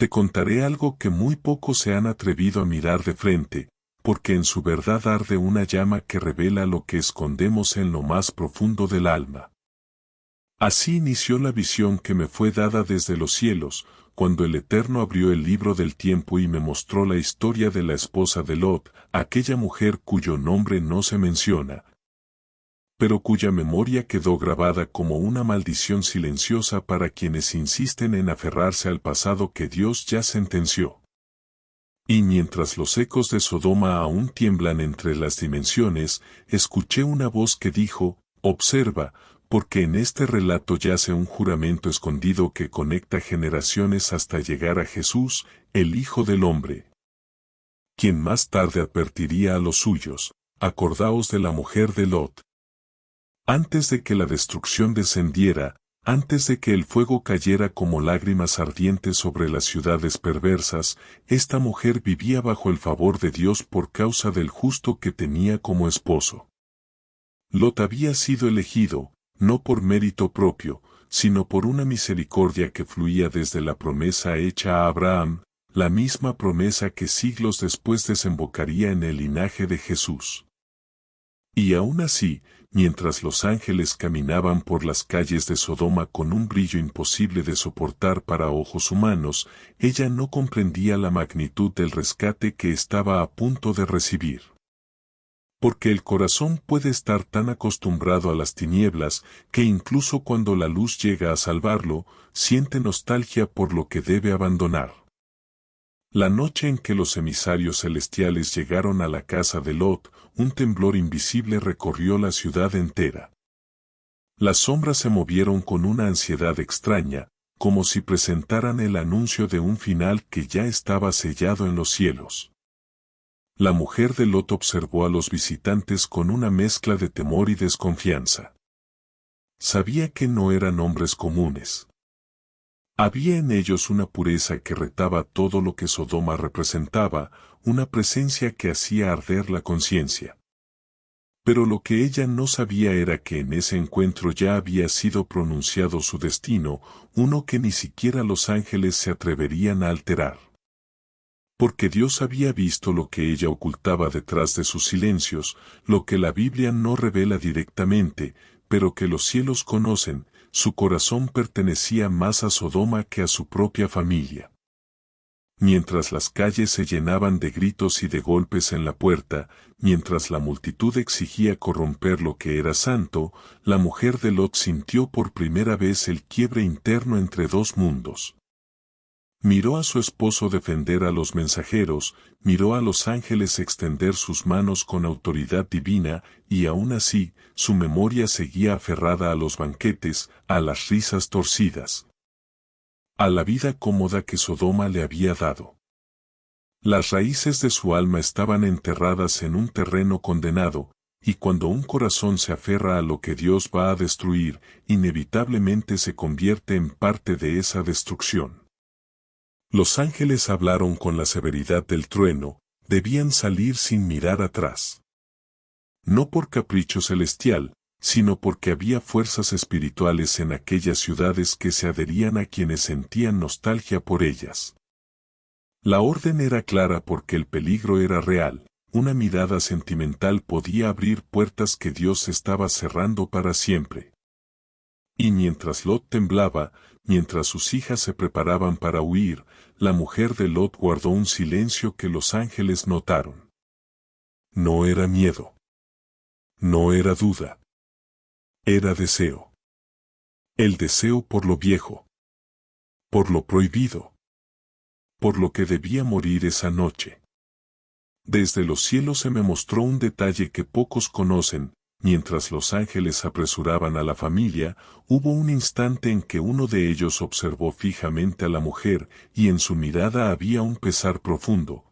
Te contaré algo que muy pocos se han atrevido a mirar de frente, porque en su verdad arde una llama que revela lo que escondemos en lo más profundo del alma. Así inició la visión que me fue dada desde los cielos, cuando el Eterno abrió el libro del tiempo y me mostró la historia de la esposa de Lot, aquella mujer cuyo nombre no se menciona, pero cuya memoria quedó grabada como una maldición silenciosa para quienes insisten en aferrarse al pasado que Dios ya sentenció. Y mientras los ecos de Sodoma aún tiemblan entre las dimensiones, escuché una voz que dijo, observa, porque en este relato yace un juramento escondido que conecta generaciones hasta llegar a Jesús, el Hijo del Hombre, quien más tarde advertiría a los suyos, acordaos de la mujer de Lot. Antes de que la destrucción descendiera, antes de que el fuego cayera como lágrimas ardientes sobre las ciudades perversas, esta mujer vivía bajo el favor de Dios por causa del justo que tenía como esposo. Lot había sido elegido, no por mérito propio, sino por una misericordia que fluía desde la promesa hecha a Abraham, la misma promesa que siglos después desembocaría en el linaje de Jesús. Y aún así, mientras los ángeles caminaban por las calles de Sodoma con un brillo imposible de soportar para ojos humanos, ella no comprendía la magnitud del rescate que estaba a punto de recibir. Porque el corazón puede estar tan acostumbrado a las tinieblas que incluso cuando la luz llega a salvarlo, siente nostalgia por lo que debe abandonar. La noche en que los emisarios celestiales llegaron a la casa de Lot, un temblor invisible recorrió la ciudad entera. Las sombras se movieron con una ansiedad extraña, como si presentaran el anuncio de un final que ya estaba sellado en los cielos. La mujer de Lot observó a los visitantes con una mezcla de temor y desconfianza. Sabía que no eran hombres comunes. Había en ellos una pureza que retaba todo lo que Sodoma representaba, una presencia que hacía arder la conciencia. Pero lo que ella no sabía era que en ese encuentro ya había sido pronunciado su destino, uno que ni siquiera los ángeles se atreverían a alterar. Porque Dios había visto lo que ella ocultaba detrás de sus silencios, lo que la Biblia no revela directamente, pero que los cielos conocen. Su corazón pertenecía más a Sodoma que a su propia familia. Mientras las calles se llenaban de gritos y de golpes en la puerta, mientras la multitud exigía corromper lo que era santo, la mujer de Lot sintió por primera vez el quiebre interno entre dos mundos. Miró a su esposo defender a los mensajeros, miró a los ángeles extender sus manos con autoridad divina, y aún así, su memoria seguía aferrada a los banquetes, a las risas torcidas, a la vida cómoda que Sodoma le había dado. Las raíces de su alma estaban enterradas en un terreno condenado, y cuando un corazón se aferra a lo que Dios va a destruir, inevitablemente se convierte en parte de esa destrucción. Los ángeles hablaron con la severidad del trueno, debían salir sin mirar atrás. No por capricho celestial, sino porque había fuerzas espirituales en aquellas ciudades que se adherían a quienes sentían nostalgia por ellas. La orden era clara porque el peligro era real, una mirada sentimental podía abrir puertas que Dios estaba cerrando para siempre. Y mientras Lot temblaba, mientras sus hijas se preparaban para huir, la mujer de Lot guardó un silencio que los ángeles notaron. No era miedo. No era duda. Era deseo. El deseo por lo viejo. Por lo prohibido. Por lo que debía morir esa noche. Desde los cielos se me mostró un detalle que pocos conocen. Mientras los ángeles apresuraban a la familia, hubo un instante en que uno de ellos observó fijamente a la mujer, y en su mirada había un pesar profundo.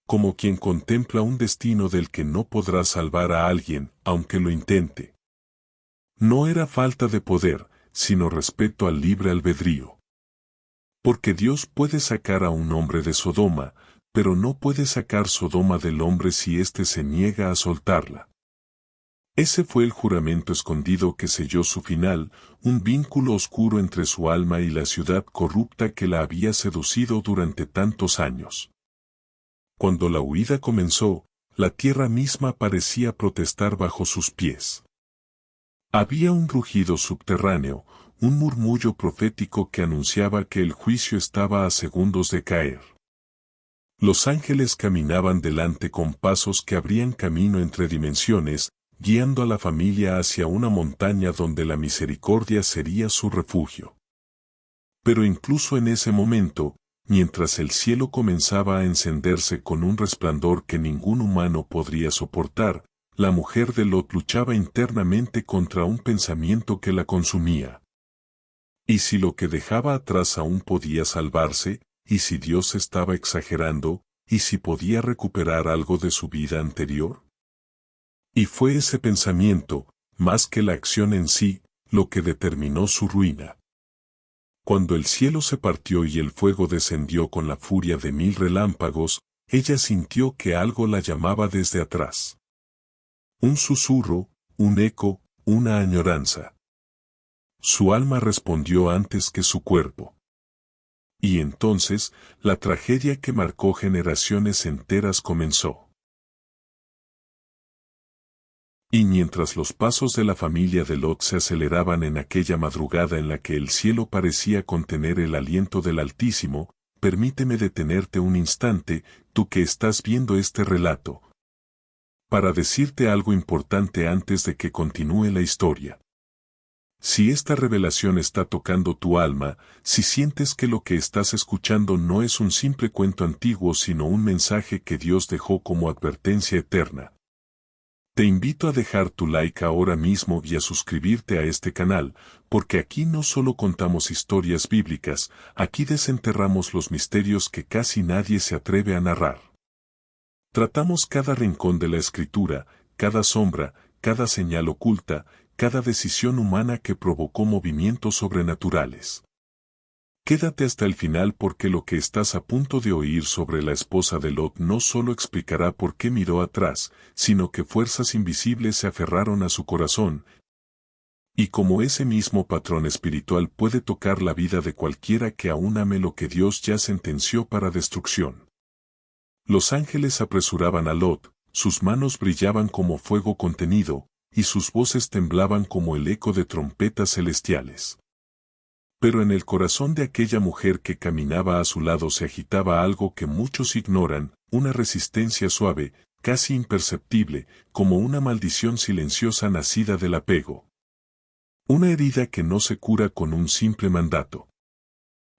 Como quien contempla un destino del que no podrá salvar a alguien, aunque lo intente. No era falta de poder, sino respeto al libre albedrío. Porque Dios puede sacar a un hombre de Sodoma, pero no puede sacar Sodoma del hombre si éste se niega a soltarla. Ese fue el juramento escondido que selló su final, un vínculo oscuro entre su alma y la ciudad corrupta que la había seducido durante tantos años. Cuando la huida comenzó, la tierra misma parecía protestar bajo sus pies. Había un rugido subterráneo, un murmullo profético que anunciaba que el juicio estaba a segundos de caer. Los ángeles caminaban delante con pasos que abrían camino entre dimensiones, guiando a la familia hacia una montaña donde la misericordia sería su refugio. Pero incluso en ese momento, mientras el cielo comenzaba a encenderse con un resplandor que ningún humano podría soportar, la mujer de Lot luchaba internamente contra un pensamiento que la consumía. ¿Y si lo que dejaba atrás aún podía salvarse? ¿Y si Dios estaba exagerando? ¿Y si podía recuperar algo de su vida anterior? Y fue ese pensamiento, más que la acción en sí, lo que determinó su ruina. Cuando el cielo se partió y el fuego descendió con la furia de 1000 relámpagos, ella sintió que algo la llamaba desde atrás. Un susurro, un eco, una añoranza. Su alma respondió antes que su cuerpo. Y entonces, la tragedia que marcó generaciones enteras comenzó. Y mientras los pasos de la familia de Lot se aceleraban en aquella madrugada en la que el cielo parecía contener el aliento del Altísimo, permíteme detenerte un instante, tú que estás viendo este relato, para decirte algo importante antes de que continúe la historia. Si esta revelación está tocando tu alma, si sientes que lo que estás escuchando no es un simple cuento antiguo sino un mensaje que Dios dejó como advertencia eterna, te invito a dejar tu like ahora mismo y a suscribirte a este canal, porque aquí no solo contamos historias bíblicas, aquí desenterramos los misterios que casi nadie se atreve a narrar. Tratamos cada rincón de la Escritura, cada sombra, cada señal oculta, cada decisión humana que provocó movimientos sobrenaturales. Quédate hasta el final porque lo que estás a punto de oír sobre la esposa de Lot no solo explicará por qué miró atrás, sino que fuerzas invisibles se aferraron a su corazón. Y como ese mismo patrón espiritual puede tocar la vida de cualquiera que aún ame lo que Dios ya sentenció para destrucción. Los ángeles apresuraban a Lot, sus manos brillaban como fuego contenido, y sus voces temblaban como el eco de trompetas celestiales. Pero en el corazón de aquella mujer que caminaba a su lado se agitaba algo que muchos ignoran, una resistencia suave, casi imperceptible, como una maldición silenciosa nacida del apego. Una herida que no se cura con un simple mandato.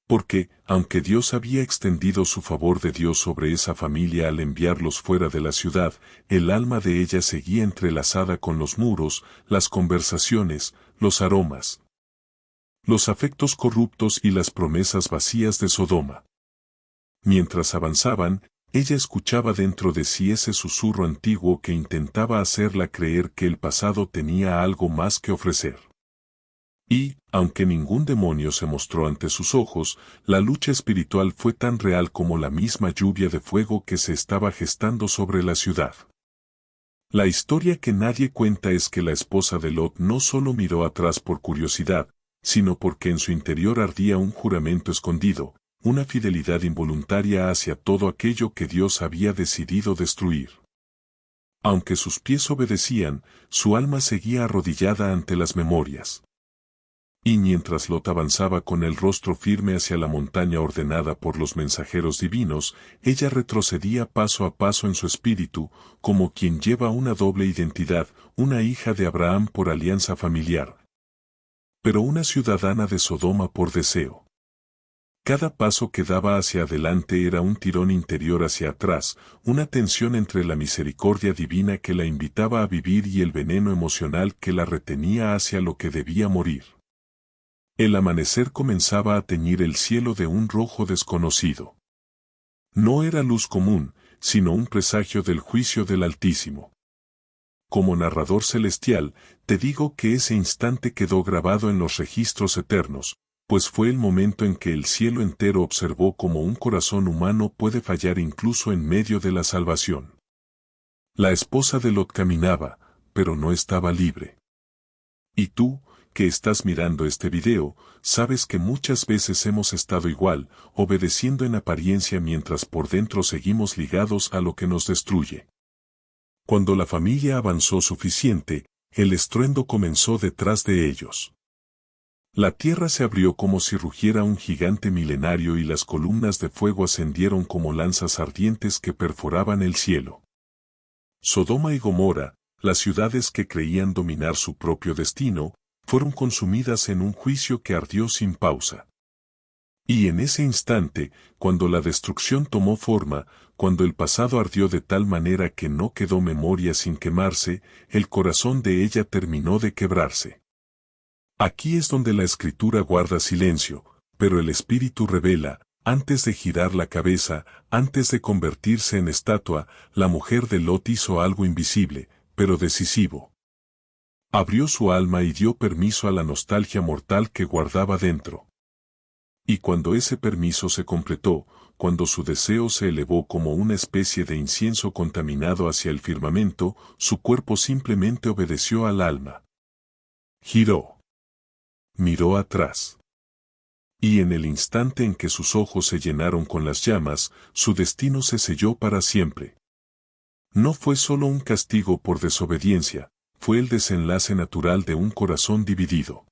Porque, aunque Dios había extendido su favor de Dios sobre esa familia al enviarlos fuera de la ciudad, el alma de ella seguía entrelazada con los muros, las conversaciones, los aromas, los afectos corruptos y las promesas vacías de Sodoma. Mientras avanzaban, ella escuchaba dentro de sí ese susurro antiguo que intentaba hacerla creer que el pasado tenía algo más que ofrecer. Y, aunque ningún demonio se mostró ante sus ojos, la lucha espiritual fue tan real como la misma lluvia de fuego que se estaba gestando sobre la ciudad. La historia que nadie cuenta es que la esposa de Lot no solo miró atrás por curiosidad, sino porque en su interior ardía un juramento escondido, una fidelidad involuntaria hacia todo aquello que Dios había decidido destruir. Aunque sus pies obedecían, su alma seguía arrodillada ante las memorias. Y mientras Lot avanzaba con el rostro firme hacia la montaña ordenada por los mensajeros divinos, ella retrocedía paso a paso en su espíritu, como quien lleva una doble identidad, una hija de Abraham por alianza familiar, pero una ciudadana de Sodoma por deseo. Cada paso que daba hacia adelante era un tirón interior hacia atrás, una tensión entre la misericordia divina que la invitaba a vivir y el veneno emocional que la retenía hacia lo que debía morir. El amanecer comenzaba a teñir el cielo de un rojo desconocido. No era luz común, sino un presagio del juicio del Altísimo. Como narrador celestial, te digo que ese instante quedó grabado en los registros eternos, pues fue el momento en que el cielo entero observó cómo un corazón humano puede fallar incluso en medio de la salvación. La esposa de Lot caminaba, pero no estaba libre. Y tú, que estás mirando este video, sabes que muchas veces hemos estado igual, obedeciendo en apariencia mientras por dentro seguimos ligados a lo que nos destruye. Cuando la familia avanzó suficiente, el estruendo comenzó detrás de ellos. La tierra se abrió como si rugiera un gigante milenario y las columnas de fuego ascendieron como lanzas ardientes que perforaban el cielo. Sodoma y Gomorra, las ciudades que creían dominar su propio destino, fueron consumidas en un juicio que ardió sin pausa. Y en ese instante, cuando la destrucción tomó forma, cuando el pasado ardió de tal manera que no quedó memoria sin quemarse, el corazón de ella terminó de quebrarse. Aquí es donde la escritura guarda silencio, pero el espíritu revela, antes de girar la cabeza, antes de convertirse en estatua, la mujer de Lot hizo algo invisible, pero decisivo. Abrió su alma y dio permiso a la nostalgia mortal que guardaba dentro. Y cuando ese permiso se completó, cuando su deseo se elevó como una especie de incienso contaminado hacia el firmamento, su cuerpo simplemente obedeció al alma. Giró. Miró atrás. Y en el instante en que sus ojos se llenaron con las llamas, su destino se selló para siempre. No fue solo un castigo por desobediencia, fue el desenlace natural de un corazón dividido.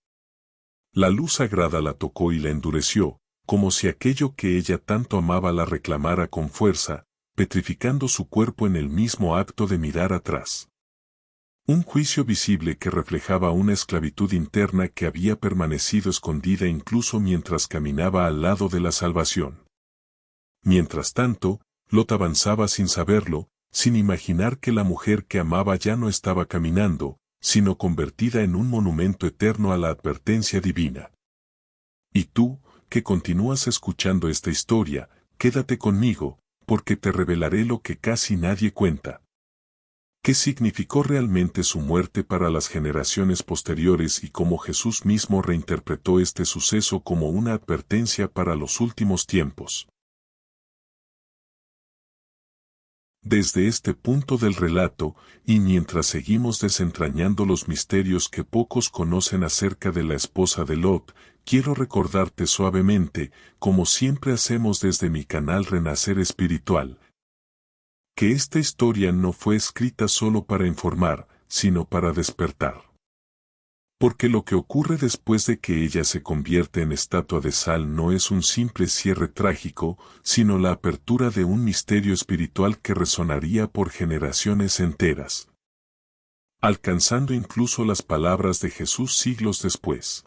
La luz sagrada la tocó y la endureció, como si aquello que ella tanto amaba la reclamara con fuerza, petrificando su cuerpo en el mismo acto de mirar atrás. Un juicio visible que reflejaba una esclavitud interna que había permanecido escondida incluso mientras caminaba al lado de la salvación. Mientras tanto, Lot avanzaba sin saberlo, sin imaginar que la mujer que amaba ya no estaba caminando, sino convertida en un monumento eterno a la advertencia divina. Y tú, que continúas escuchando esta historia, quédate conmigo, porque te revelaré lo que casi nadie cuenta. ¿Qué significó realmente su muerte para las generaciones posteriores y cómo Jesús mismo reinterpretó este suceso como una advertencia para los últimos tiempos? Desde este punto del relato, y mientras seguimos desentrañando los misterios que pocos conocen acerca de la esposa de Lot, quiero recordarte suavemente, como siempre hacemos desde mi canal Renacer Espiritual, que esta historia no fue escrita solo para informar, sino para despertar. Porque lo que ocurre después de que ella se convierte en estatua de sal no es un simple cierre trágico, sino la apertura de un misterio espiritual que resonaría por generaciones enteras, alcanzando incluso las palabras de Jesús siglos después.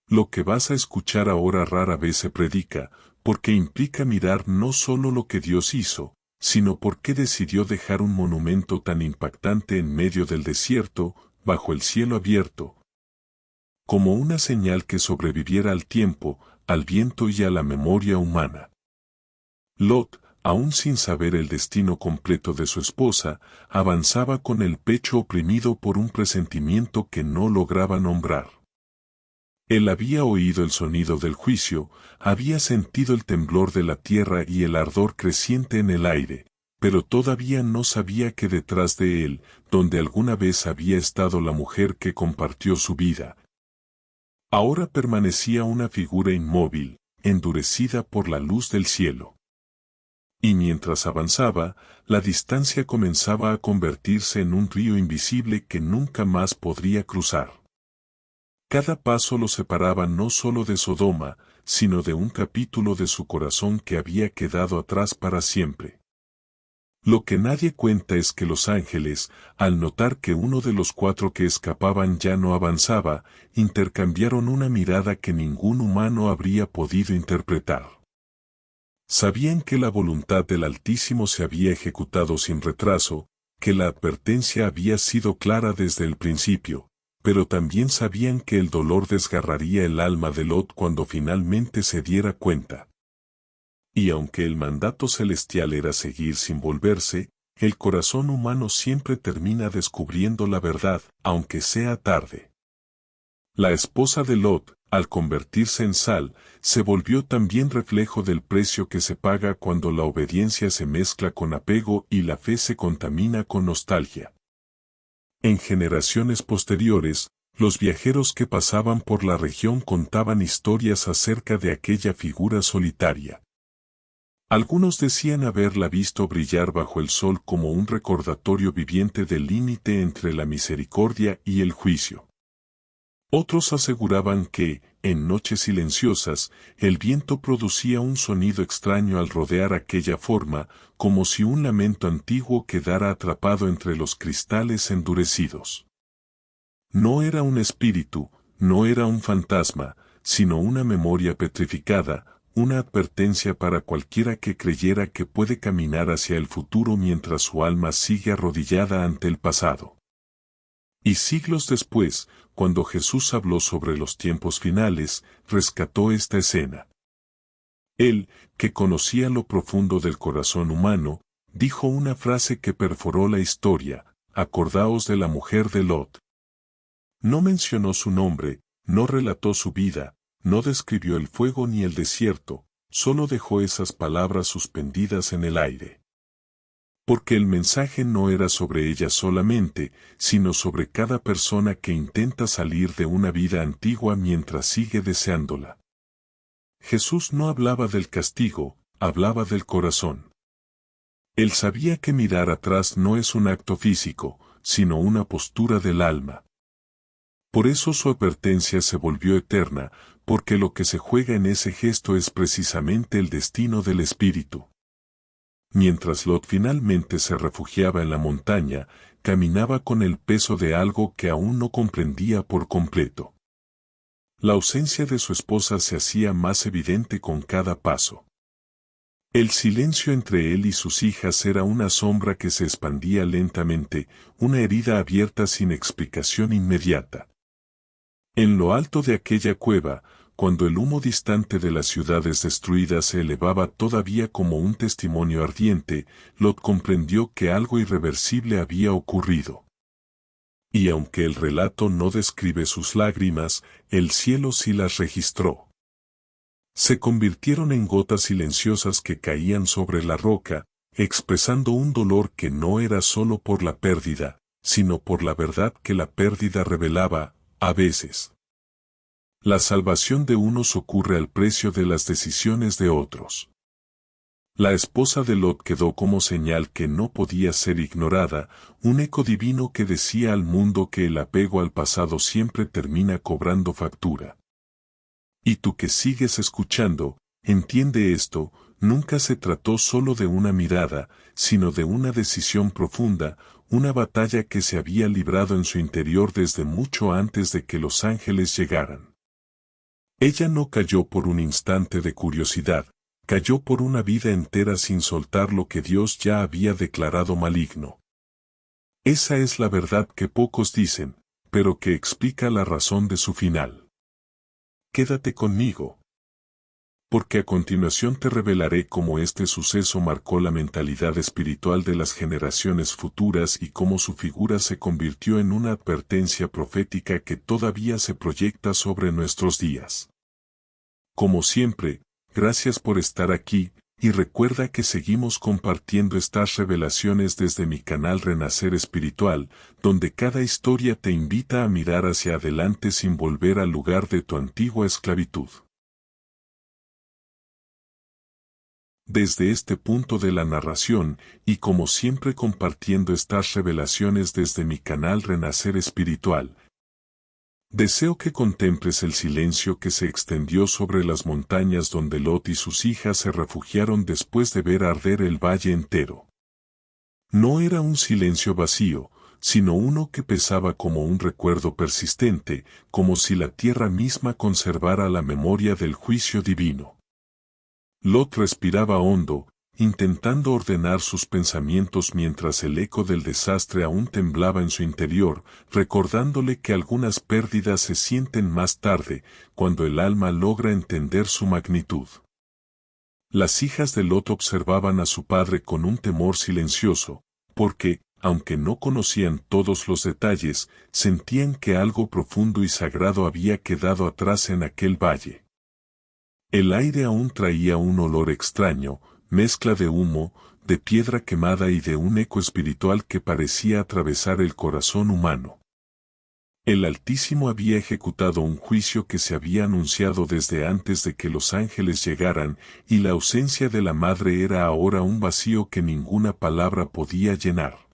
Lo que vas a escuchar ahora rara vez se predica, porque implica mirar no solo lo que Dios hizo, sino por qué decidió dejar un monumento tan impactante en medio del desierto, bajo el cielo abierto, como una señal que sobreviviera al tiempo, al viento y a la memoria humana. Lot, aún sin saber el destino completo de su esposa, avanzaba con el pecho oprimido por un presentimiento que no lograba nombrar. Él había oído el sonido del juicio, había sentido el temblor de la tierra y el ardor creciente en el aire, pero todavía no sabía que detrás de él, donde alguna vez había estado la mujer que compartió su vida, ahora permanecía una figura inmóvil, endurecida por la luz del cielo. Y mientras avanzaba, la distancia comenzaba a convertirse en un río invisible que nunca más podría cruzar. Cada paso lo separaba no solo de Sodoma, sino de un capítulo de su corazón que había quedado atrás para siempre. Lo que nadie cuenta es que los ángeles, al notar que uno de los 4 que escapaban ya no avanzaba, intercambiaron una mirada que ningún humano habría podido interpretar. Sabían que la voluntad del Altísimo se había ejecutado sin retraso, que la advertencia había sido clara desde el principio, pero también sabían que el dolor desgarraría el alma de Lot cuando finalmente se diera cuenta. Y aunque el mandato celestial era seguir sin volverse, el corazón humano siempre termina descubriendo la verdad, aunque sea tarde. La esposa de Lot, al convertirse en sal, se volvió también reflejo del precio que se paga cuando la obediencia se mezcla con apego y la fe se contamina con nostalgia. En generaciones posteriores, los viajeros que pasaban por la región contaban historias acerca de aquella figura solitaria. Algunos decían haberla visto brillar bajo el sol como un recordatorio viviente del límite entre la misericordia y el juicio. Otros aseguraban que, en noches silenciosas, el viento producía un sonido extraño al rodear aquella forma, como si un lamento antiguo quedara atrapado entre los cristales endurecidos. No era un espíritu, no era un fantasma, sino una memoria petrificada, una advertencia para cualquiera que creyera que puede caminar hacia el futuro mientras su alma sigue arrodillada ante el pasado. Y siglos después, cuando Jesús habló sobre los tiempos finales, rescató esta escena. Él, que conocía lo profundo del corazón humano, dijo una frase que perforó la historia: acordaos de la mujer de Lot. No mencionó su nombre, no relató su vida, no describió el fuego ni el desierto, solo dejó esas palabras suspendidas en el aire. Porque el mensaje no era sobre ella solamente, sino sobre cada persona que intenta salir de una vida antigua mientras sigue deseándola. Jesús no hablaba del castigo, hablaba del corazón. Él sabía que mirar atrás no es un acto físico, sino una postura del alma. Por eso su advertencia se volvió eterna, porque lo que se juega en ese gesto es precisamente el destino del espíritu. Mientras Lot finalmente se refugiaba en la montaña, caminaba con el peso de algo que aún no comprendía por completo. La ausencia de su esposa se hacía más evidente con cada paso. El silencio entre él y sus hijas era una sombra que se expandía lentamente, una herida abierta sin explicación inmediata. En lo alto de aquella cueva, cuando el humo distante de las ciudades destruidas se elevaba todavía como un testimonio ardiente, Lot comprendió que algo irreversible había ocurrido. Y aunque el relato no describe sus lágrimas, el cielo sí las registró. Se convirtieron en gotas silenciosas que caían sobre la roca, expresando un dolor que no era solo por la pérdida, sino por la verdad que la pérdida revelaba, a veces. La salvación de unos ocurre al precio de las decisiones de otros. La esposa de Lot quedó como señal que no podía ser ignorada, un eco divino que decía al mundo que el apego al pasado siempre termina cobrando factura. Y tú que sigues escuchando, entiende esto: nunca se trató solo de una mirada, sino de una decisión profunda, una batalla que se había librado en su interior desde mucho antes de que los ángeles llegaran. Ella no cayó por un instante de curiosidad, cayó por una vida entera sin soltar lo que Dios ya había declarado maligno. Esa es la verdad que pocos dicen, pero que explica la razón de su final. Quédate conmigo, porque a continuación te revelaré cómo este suceso marcó la mentalidad espiritual de las generaciones futuras y cómo su figura se convirtió en una advertencia profética que todavía se proyecta sobre nuestros días. Como siempre, gracias por estar aquí, y recuerda que seguimos compartiendo estas revelaciones desde mi canal Renacer Espiritual, donde cada historia te invita a mirar hacia adelante sin volver al lugar de tu antigua esclavitud. Desde este punto de la narración, y como siempre compartiendo estas revelaciones desde mi canal Renacer Espiritual, deseo que contemples el silencio que se extendió sobre las montañas donde Lot y sus hijas se refugiaron después de ver arder el valle entero. No era un silencio vacío, sino uno que pesaba como un recuerdo persistente, como si la tierra misma conservara la memoria del juicio divino. Lot respiraba hondo, intentando ordenar sus pensamientos mientras el eco del desastre aún temblaba en su interior, recordándole que algunas pérdidas se sienten más tarde, cuando el alma logra entender su magnitud. Las hijas de Lot observaban a su padre con un temor silencioso, porque, aunque no conocían todos los detalles, sentían que algo profundo y sagrado había quedado atrás en aquel valle. El aire aún traía un olor extraño, mezcla de humo, de piedra quemada y de un eco espiritual que parecía atravesar el corazón humano. El Altísimo había ejecutado un juicio que se había anunciado desde antes de que los ángeles llegaran, y la ausencia de la madre era ahora un vacío que ninguna palabra podía llenar.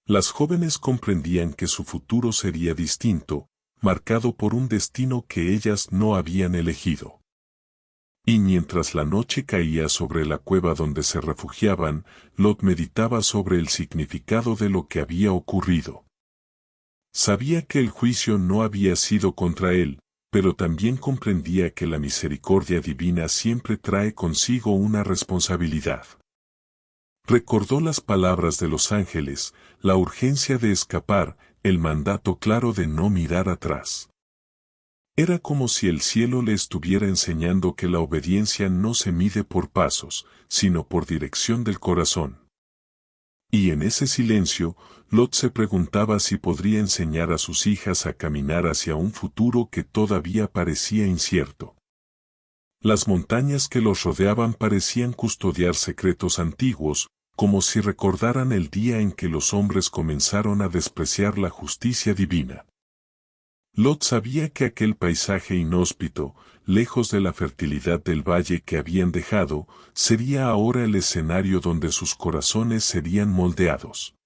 Las jóvenes comprendían que su futuro sería distinto, marcado por un destino que ellas no habían elegido. Y mientras la noche caía sobre la cueva donde se refugiaban, Lot meditaba sobre el significado de lo que había ocurrido. Sabía que el juicio no había sido contra él, pero también comprendía que la misericordia divina siempre trae consigo una responsabilidad. Recordó las palabras de los ángeles, la urgencia de escapar, el mandato claro de no mirar atrás. Era como si el cielo le estuviera enseñando que la obediencia no se mide por pasos, sino por dirección del corazón. Y en ese silencio, Lot se preguntaba si podría enseñar a sus hijas a caminar hacia un futuro que todavía parecía incierto. Las montañas que los rodeaban parecían custodiar secretos antiguos, como si recordaran el día en que los hombres comenzaron a despreciar la justicia divina. Lot sabía que aquel paisaje inhóspito, lejos de la fertilidad del valle que habían dejado, sería ahora el escenario donde sus corazones serían moldeados.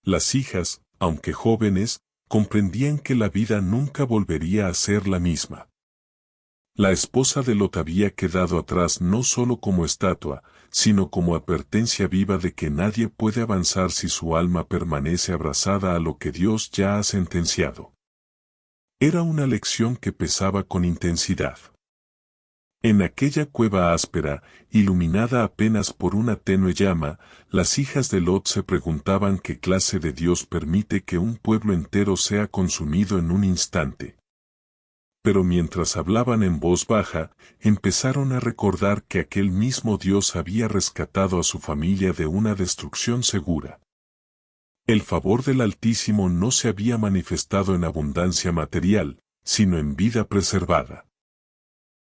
Las hijas, aunque jóvenes, comprendían que la vida nunca volvería a ser la misma. La esposa de Lot había quedado atrás no solo como estatua, sino como advertencia viva de que nadie puede avanzar si su alma permanece abrazada a lo que Dios ya ha sentenciado. Era una lección que pesaba con intensidad. En aquella cueva áspera, iluminada apenas por una tenue llama, las hijas de Lot se preguntaban qué clase de Dios permite que un pueblo entero sea consumido en un instante. Pero mientras hablaban en voz baja, empezaron a recordar que aquel mismo Dios había rescatado a su familia de una destrucción segura. El favor del Altísimo no se había manifestado en abundancia material, sino en vida preservada.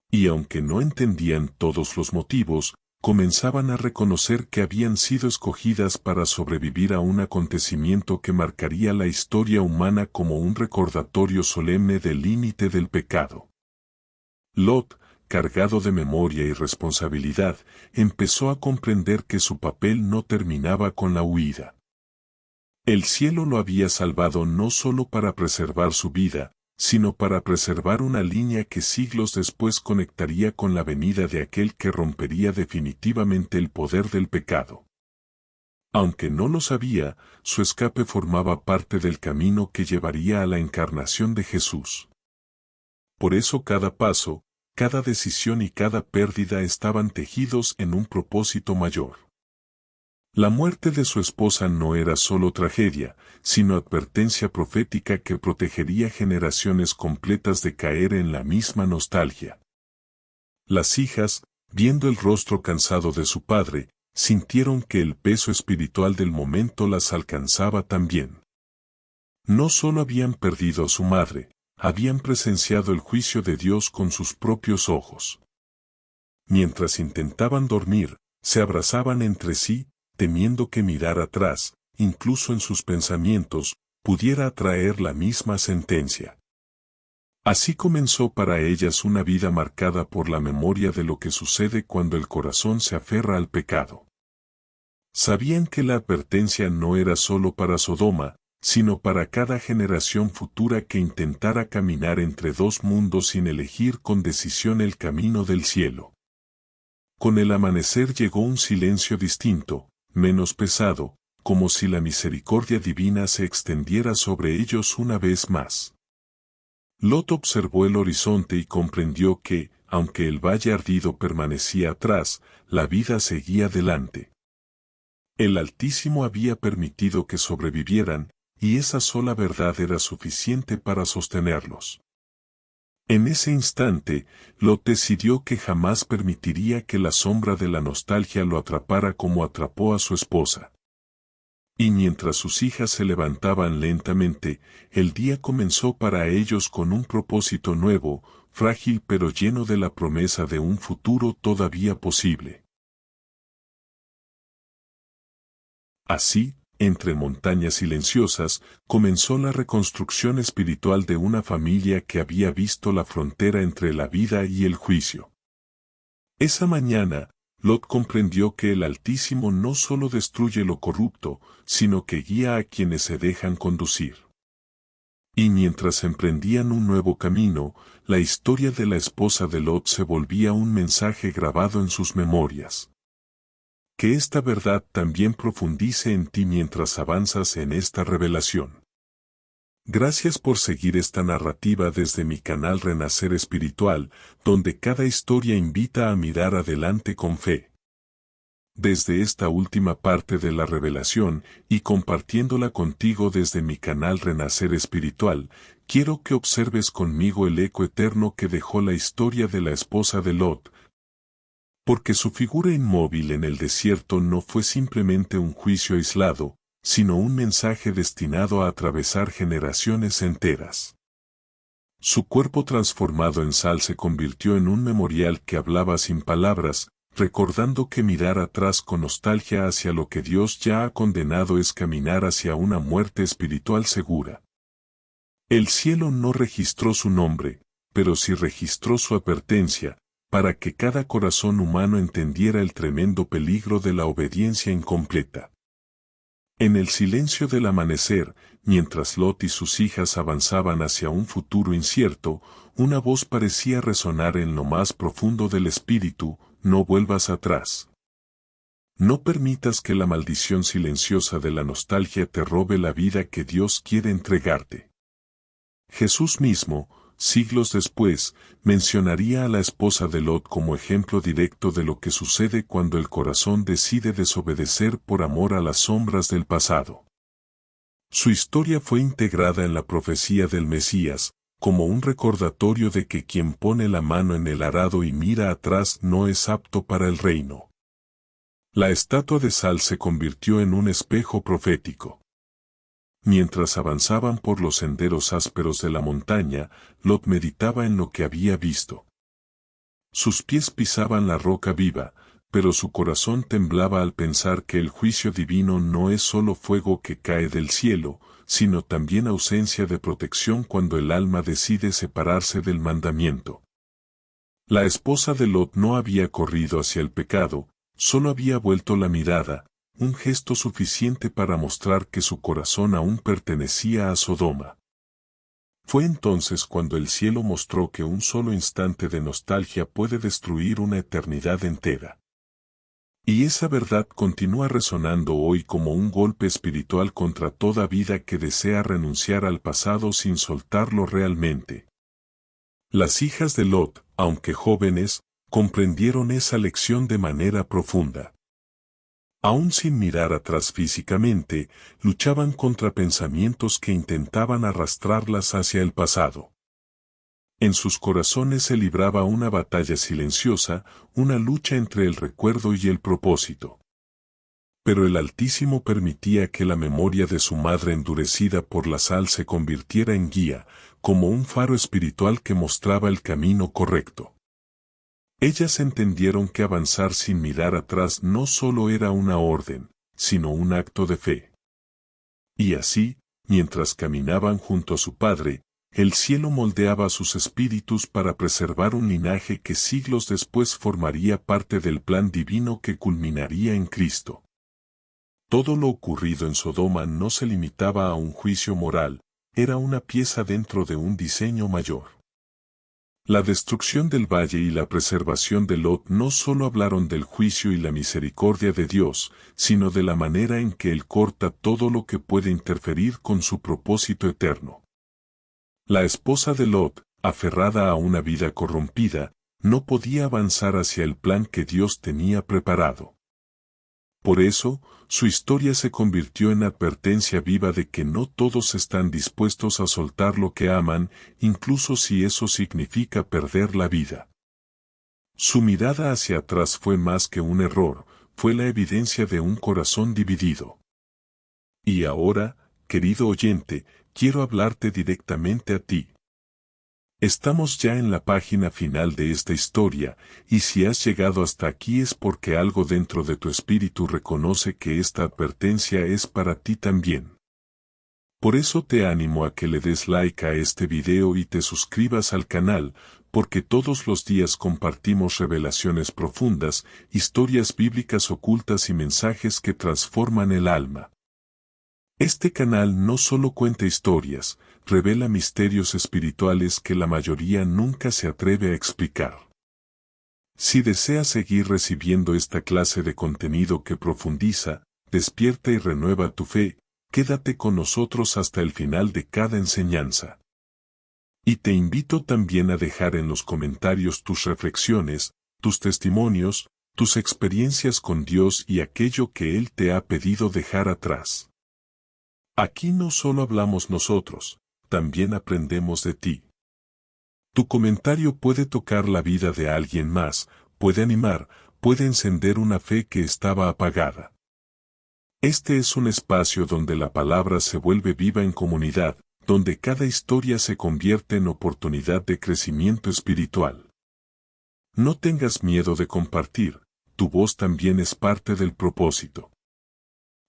Y aunque no entendían todos los motivos, comenzaban a reconocer que habían sido escogidas para sobrevivir a un acontecimiento que marcaría la historia humana como un recordatorio solemne del límite del pecado. Lot, cargado de memoria y responsabilidad, empezó a comprender que su papel no terminaba con la huida. El cielo lo había salvado no solo para preservar su vida, sino para preservar una línea que siglos después conectaría con la venida de aquel que rompería definitivamente el poder del pecado. Aunque no lo sabía, su escape formaba parte del camino que llevaría a la encarnación de Jesús. Por eso cada paso, cada decisión y cada pérdida estaban tejidos en un propósito mayor. La muerte de su esposa no era solo tragedia, sino advertencia profética que protegería generaciones completas de caer en la misma nostalgia. Las hijas, viendo el rostro cansado de su padre, sintieron que el peso espiritual del momento las alcanzaba también. No solo habían perdido a su madre, habían presenciado el juicio de Dios con sus propios ojos. Mientras intentaban dormir, se abrazaban entre sí, temiendo que mirar atrás, incluso en sus pensamientos, pudiera atraer la misma sentencia. Así comenzó para ellas una vida marcada por la memoria de lo que sucede cuando el corazón se aferra al pecado. Sabían que la advertencia no era solo para Sodoma, sino para cada generación futura que intentara caminar entre dos mundos sin elegir con decisión el camino del cielo. Con el amanecer llegó un silencio distinto, menos pesado, como si la misericordia divina se extendiera sobre ellos una vez más. Lot observó el horizonte y comprendió que, aunque el valle ardido permanecía atrás, la vida seguía adelante. El Altísimo había permitido que sobrevivieran, y esa sola verdad era suficiente para sostenerlos. En ese instante, Lot decidió que jamás permitiría que la sombra de la nostalgia lo atrapara como atrapó a su esposa. Y mientras sus hijas se levantaban lentamente, el día comenzó para ellos con un propósito nuevo, frágil pero lleno de la promesa de un futuro todavía posible. Así, entre montañas silenciosas, comenzó la reconstrucción espiritual de una familia que había visto la frontera entre la vida y el juicio. Esa mañana, Lot comprendió que el Altísimo no solo destruye lo corrupto, sino que guía a quienes se dejan conducir. Y mientras emprendían un nuevo camino, la historia de la esposa de Lot se volvía un mensaje grabado en sus memorias. Que esta verdad también profundice en ti mientras avanzas en esta revelación. Gracias por seguir esta narrativa desde mi canal Renacer Espiritual, donde cada historia invita a mirar adelante con fe. Desde esta última parte de la revelación, y compartiéndola contigo desde mi canal Renacer Espiritual, quiero que observes conmigo el eco eterno que dejó la historia de la esposa de Lot, porque su figura inmóvil en el desierto no fue simplemente un juicio aislado, sino un mensaje destinado a atravesar generaciones enteras. Su cuerpo transformado en sal se convirtió en un memorial que hablaba sin palabras, recordando que mirar atrás con nostalgia hacia lo que Dios ya ha condenado es caminar hacia una muerte espiritual segura. El cielo no registró su nombre, pero sí registró su advertencia, para que cada corazón humano entendiera el tremendo peligro de la obediencia incompleta. En el silencio del amanecer, mientras Lot y sus hijas avanzaban hacia un futuro incierto, una voz parecía resonar en lo más profundo del espíritu: no vuelvas atrás. No permitas que la maldición silenciosa de la nostalgia te robe la vida que Dios quiere entregarte. Jesús mismo, siglos después, mencionaría a la esposa de Lot como ejemplo directo de lo que sucede cuando el corazón decide desobedecer por amor a las sombras del pasado. Su historia fue integrada en la profecía del Mesías, como un recordatorio de que quien pone la mano en el arado y mira atrás no es apto para el reino. La estatua de sal se convirtió en un espejo profético. Mientras avanzaban por los senderos ásperos de la montaña, Lot meditaba en lo que había visto. Sus pies pisaban la roca viva, pero su corazón temblaba al pensar que el juicio divino no es solo fuego que cae del cielo, sino también ausencia de protección cuando el alma decide separarse del mandamiento. La esposa de Lot no había corrido hacia el pecado, solo había vuelto la mirada, un gesto suficiente para mostrar que su corazón aún pertenecía a Sodoma. Fue entonces cuando el cielo mostró que un solo instante de nostalgia puede destruir una eternidad entera. Y esa verdad continúa resonando hoy como un golpe espiritual contra toda vida que desea renunciar al pasado sin soltarlo realmente. Las hijas de Lot, aunque jóvenes, comprendieron esa lección de manera profunda. Aún sin mirar atrás físicamente, luchaban contra pensamientos que intentaban arrastrarlas hacia el pasado. En sus corazones se libraba una batalla silenciosa, una lucha entre el recuerdo y el propósito. Pero el Altísimo permitía que la memoria de su madre endurecida por la sal se convirtiera en guía, como un faro espiritual que mostraba el camino correcto. Ellas entendieron que avanzar sin mirar atrás no solo era una orden, sino un acto de fe. Y así, mientras caminaban junto a su padre, el cielo moldeaba sus espíritus para preservar un linaje que siglos después formaría parte del plan divino que culminaría en Cristo. Todo lo ocurrido en Sodoma no se limitaba a un juicio moral, era una pieza dentro de un diseño mayor. La destrucción del valle y la preservación de Lot no solo hablaron del juicio y la misericordia de Dios, sino de la manera en que Él corta todo lo que puede interferir con su propósito eterno. La esposa de Lot, aferrada a una vida corrompida, no podía avanzar hacia el plan que Dios tenía preparado. Por eso, su historia se convirtió en advertencia viva de que no todos están dispuestos a soltar lo que aman, incluso si eso significa perder la vida. Su mirada hacia atrás fue más que un error, fue la evidencia de un corazón dividido. Y ahora, querido oyente, quiero hablarte directamente a ti. Estamos ya en la página final de esta historia, y si has llegado hasta aquí es porque algo dentro de tu espíritu reconoce que esta advertencia es para ti también. Por eso te animo a que le des like a este video y te suscribas al canal, porque todos los días compartimos revelaciones profundas, historias bíblicas ocultas y mensajes que transforman el alma. Este canal no solo cuenta historias, revela misterios espirituales que la mayoría nunca se atreve a explicar. Si deseas seguir recibiendo esta clase de contenido que profundiza, despierta y renueva tu fe, quédate con nosotros hasta el final de cada enseñanza. Y te invito también a dejar en los comentarios tus reflexiones, tus testimonios, tus experiencias con Dios y aquello que Él te ha pedido dejar atrás. Aquí no solo hablamos nosotros, también aprendemos de ti. Tu comentario puede tocar la vida de alguien más, puede animar, puede encender una fe que estaba apagada. Este es un espacio donde la palabra se vuelve viva en comunidad, donde cada historia se convierte en oportunidad de crecimiento espiritual. No tengas miedo de compartir, tu voz también es parte del propósito.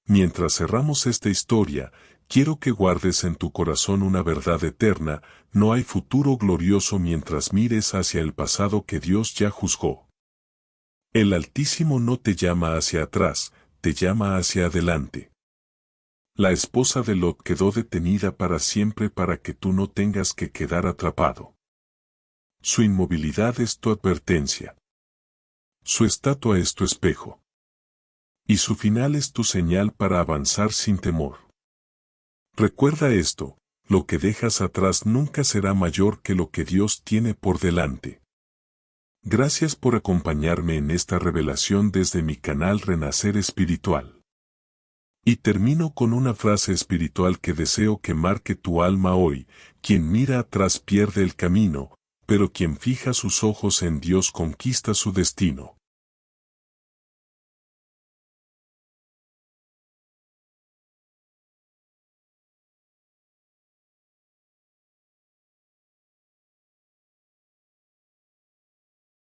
Mientras cerramos esta historia, quiero que guardes en tu corazón una verdad eterna: no hay futuro glorioso mientras mires hacia el pasado que Dios ya juzgó. El Altísimo no te llama hacia atrás, te llama hacia adelante. La esposa de Lot quedó detenida para siempre para que tú no tengas que quedar atrapado. Su inmovilidad es tu advertencia. Su estatua es tu espejo. Y su final es tu señal para avanzar sin temor. Recuerda esto: lo que dejas atrás nunca será mayor que lo que Dios tiene por delante. Gracias por acompañarme en esta revelación desde mi canal Renacer Espiritual. Y termino con una frase espiritual que deseo que marque tu alma hoy: quien mira atrás pierde el camino, pero quien fija sus ojos en Dios conquista su destino.